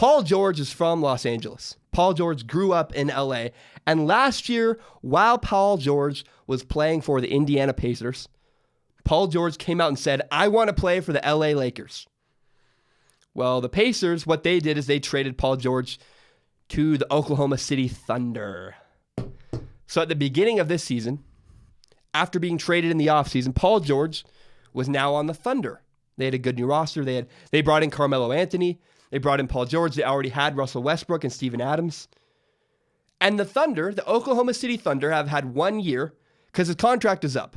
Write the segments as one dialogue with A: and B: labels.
A: Paul George is from Los Angeles. Paul George grew up in LA. And last year, while Paul George was playing for the Indiana Pacers, Paul George came out and said, I want to play for the LA Lakers. Well, the Pacers, what they did is they traded Paul George to the Oklahoma City Thunder. So at the beginning of this season, after being traded in the offseason, Paul George was now on the Thunder. They had a good new roster. They brought in Carmelo Anthony. They brought in Paul George. They already had Russell Westbrook and Steven Adams. And the Thunder, the Oklahoma City Thunder, have had 1 year because his contract is up.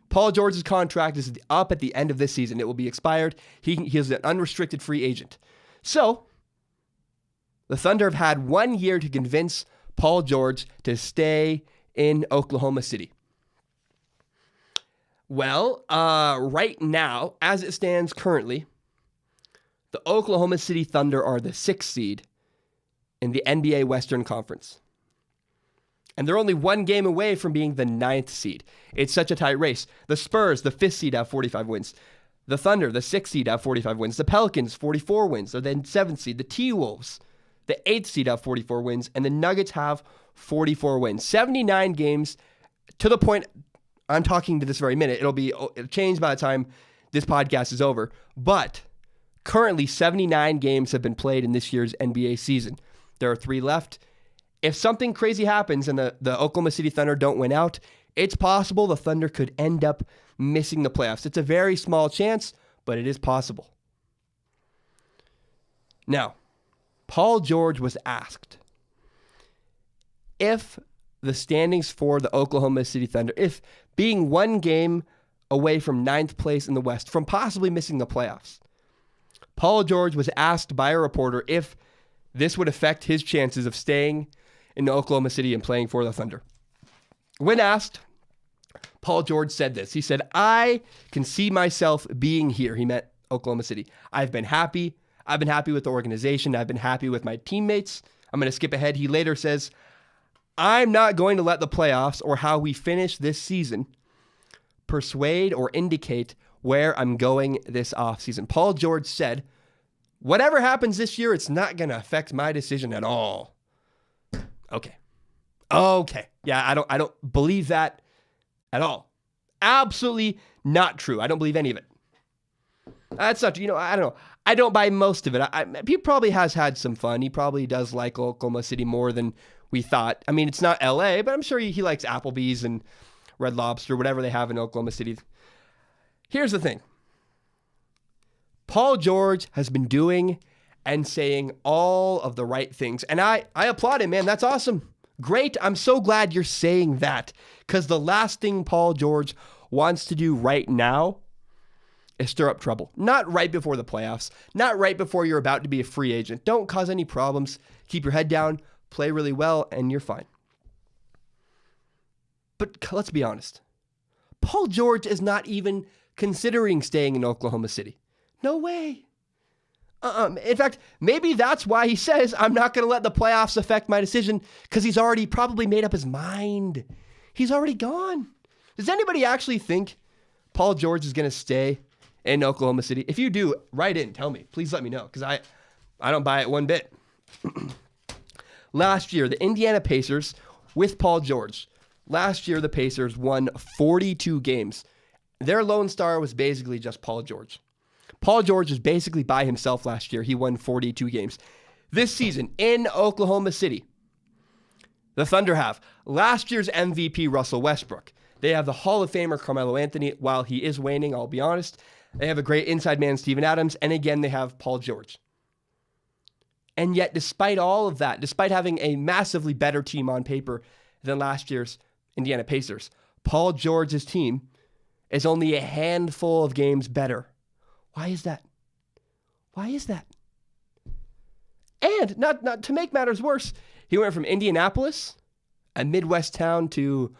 A: Paul George's contract is up at the end of this season. It will be expired. He is an unrestricted free agent. So, the Thunder have had 1 year to convince Paul George to stay in Oklahoma City. Well, right now, as it stands currently, the Oklahoma City Thunder are the 6th seed in the NBA Western Conference. And they're only 1 game away from being the 9th seed. It's such a tight race. The Spurs, the 5th seed, have 45 wins. The Thunder, the 6th seed, have 45 wins. The Pelicans, 44 wins. They're then 7th seed. The T-Wolves, the 8th seed, have 44 wins. And the Nuggets have 44 wins. 79 games to the point I'm talking to this very minute. It'll change by the time this podcast is over. But currently, 79 games have been played in this year's NBA season. There are 3 left. If something crazy happens and the Oklahoma City Thunder don't win out, it's possible the Thunder could end up missing the playoffs. It's a very small chance, but it is possible. Now, Paul George was asked if the standings for the Oklahoma City Thunder, if being 1 game away from 9th place in the West, from possibly missing the playoffs, Paul George was asked by a reporter if this would affect his chances of staying in Oklahoma City and playing for the Thunder. When asked, Paul George said this. He said, I can see myself being here. He meant Oklahoma City. I've been happy. I've been happy with the organization. I've been happy with my teammates. I'm going to skip ahead. He later says, I'm not going to let the playoffs or how we finish this season persuade or indicate where I'm going this offseason. Paul George said, whatever happens this year, it's not going to affect my decision at all. Okay. Yeah, I don't believe that at all. Absolutely not true. I don't believe any of it. That's not true. I don't know. I don't buy most of it. He probably has had some fun. He probably does like Oklahoma City more than we thought. I mean, it's not LA, but I'm sure he likes Applebee's and Red Lobster, whatever they have in Oklahoma City. Here's the thing. Paul George has been doing and saying all of the right things. And I applaud him, man. That's awesome. Great. I'm so glad you're saying that, because the last thing Paul George wants to do right now is stir up trouble. Not right before the playoffs. Not right before you're about to be a free agent. Don't cause any problems. Keep your head down. Play really well, and you're fine. But let's be honest. Paul George is not even considering staying in Oklahoma City. No way. In fact, maybe that's why he says, I'm not going to let the playoffs affect my decision, because he's already probably made up his mind. He's already gone. Does anybody actually think Paul George is going to stay in Oklahoma City? If you do, write in. Tell me. Please let me know, because I don't buy it one bit. Last year, the Indiana Pacers with Paul George. Last year, the Pacers won 42 games. Their lone star was basically just Paul George. Paul George was basically by himself last year. He won 42 games. This season in Oklahoma City, the Thunder have last year's MVP Russell Westbrook. They have the Hall of Famer Carmelo Anthony. While he is waning, I'll be honest. They have a great inside man, Steven Adams. And again, they have Paul George. And yet, despite all of that, despite having a massively better team on paper than last year's Indiana Pacers, Paul George's team is only a handful of games better. Why is that? Why is that? And not to make matters worse, he went from Indianapolis, a Midwest town, to,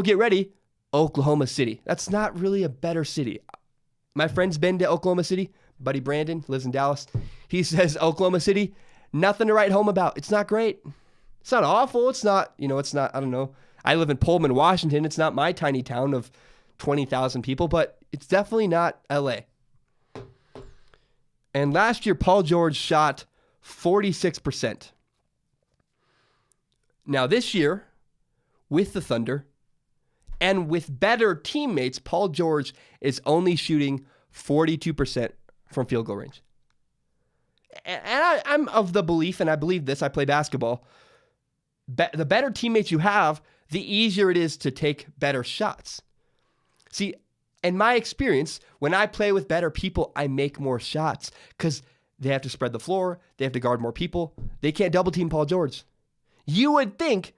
A: get ready, Oklahoma City. That's not really a better city. My friend's been to Oklahoma City. Buddy Brandon lives in Dallas. He says Oklahoma City, nothing to write home about. It's not great. It's not awful. It's not, it's not, I don't know. I live in Pullman, Washington. It's not my tiny town of 20,000 people, but it's definitely not LA. And last year, Paul George shot 46%. Now this year, with the Thunder and with better teammates, Paul George is only shooting 42% from field goal range. And I'm of the belief, and I believe this, I play basketball, the better teammates you have, the easier it is to take better shots. See, in my experience, when I play with better people, I make more shots because they have to spread the floor, they have to guard more people, they can't double team Paul George. You would think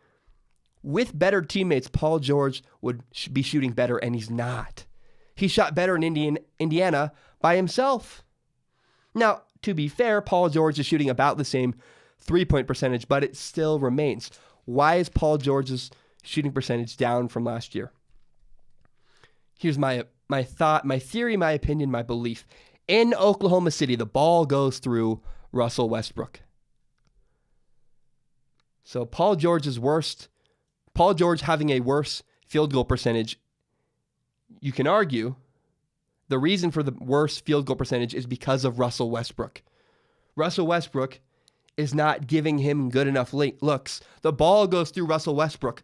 A: with better teammates, Paul George would be shooting better, and he's not. He shot better in Indiana by himself. Now, to be fair, Paul George is shooting about the same three-point percentage, but it still remains. Why is Paul George's shooting percentage down from last year? Here's my thought, my theory, my opinion, my belief. In Oklahoma City, the ball goes through Russell Westbrook. So Paul George having a worse field goal percentage, you can argue the reason for the worse field goal percentage is because of Russell Westbrook. Russell Westbrook is not giving him good enough looks. The ball goes through Russell Westbrook.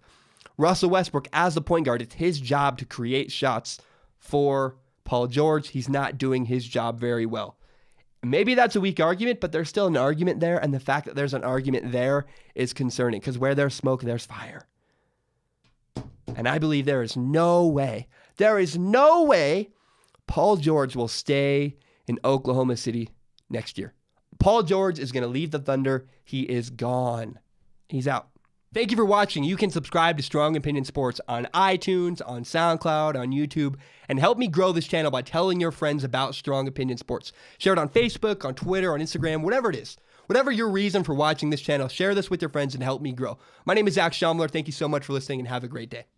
A: Russell Westbrook, as the point guard, it's his job to create shots for Paul George. He's not doing his job very well. Maybe that's a weak argument, but there's still an argument there, and the fact that there's an argument there is concerning, because where there's smoke, there's fire. And I believe there is no way Paul George will stay in Oklahoma City next year. Paul George is going to leave the Thunder. He is gone. He's out. Thank you for watching. You can subscribe to Strong Opinion Sports on iTunes, on SoundCloud, on YouTube, and help me grow this channel by telling your friends about Strong Opinion Sports. Share it on Facebook, on Twitter, on Instagram, whatever it is. Whatever your reason for watching this channel, share this with your friends and help me grow. My name is Zach Schaumler. Thank you so much for listening, and have a great day.